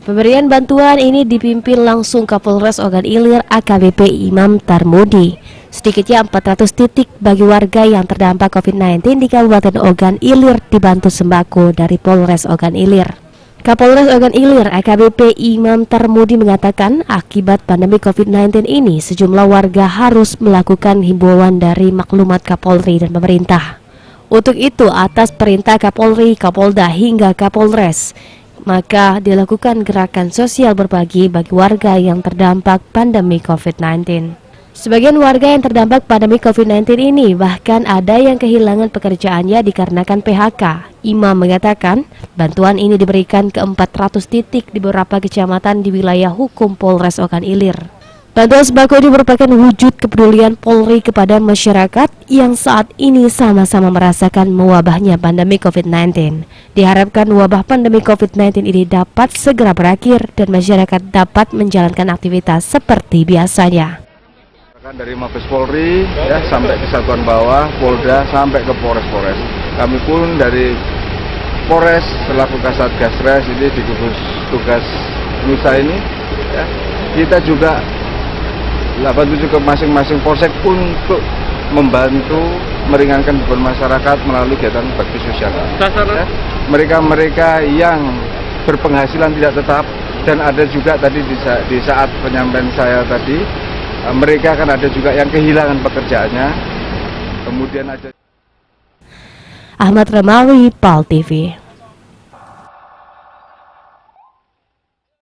Pemberian bantuan ini dipimpin langsung Kapolres Ogan Ilir AKBP Imam Tarmudi. Sedikitnya 400 titik bagi warga yang terdampak COVID-19 di Kabupaten Ogan Ilir dibantu sembako dari Polres Ogan Ilir. Kapolres Ogan Ilir AKBP Imam Tarmudi mengatakan akibat pandemi COVID-19 ini sejumlah warga harus melakukan himbauan dari maklumat Kapolri dan pemerintah. Untuk itu atas perintah Kapolri, Kapolda hingga Kapolres, maka dilakukan gerakan sosial berbagi bagi warga yang terdampak pandemi COVID-19. Sebagian warga yang terdampak pandemi COVID-19 ini bahkan ada yang kehilangan pekerjaannya dikarenakan PHK. Imam mengatakan bantuan ini diberikan ke 400 titik di beberapa kecamatan di wilayah hukum Polres Ogan Ilir. Bantuan sembako ini merupakan wujud kepedulian Polri kepada masyarakat yang saat ini sama-sama merasakan mewabahnya pandemi COVID-19. Diharapkan wabah pandemi COVID-19 ini dapat segera berakhir dan masyarakat dapat menjalankan aktivitas seperti biasanya. Dari Mabes Polri ya sampai ke satuan bawah, Polda sampai ke Polres. Kami pun dari Polres selaku Kasat Gasres ini di gugus tugas Nusa ini ya, kita juga bantu juga masing-masing polsek untuk membantu meringankan beban masyarakat melalui kegiatan bakti sosial. Ya. Mereka yang berpenghasilan tidak tetap dan ada juga tadi di saat penyampaian saya tadi, mereka akan ada juga yang kehilangan pekerjaannya. Kemudian ada Ahmad Ramawi, PAL TV.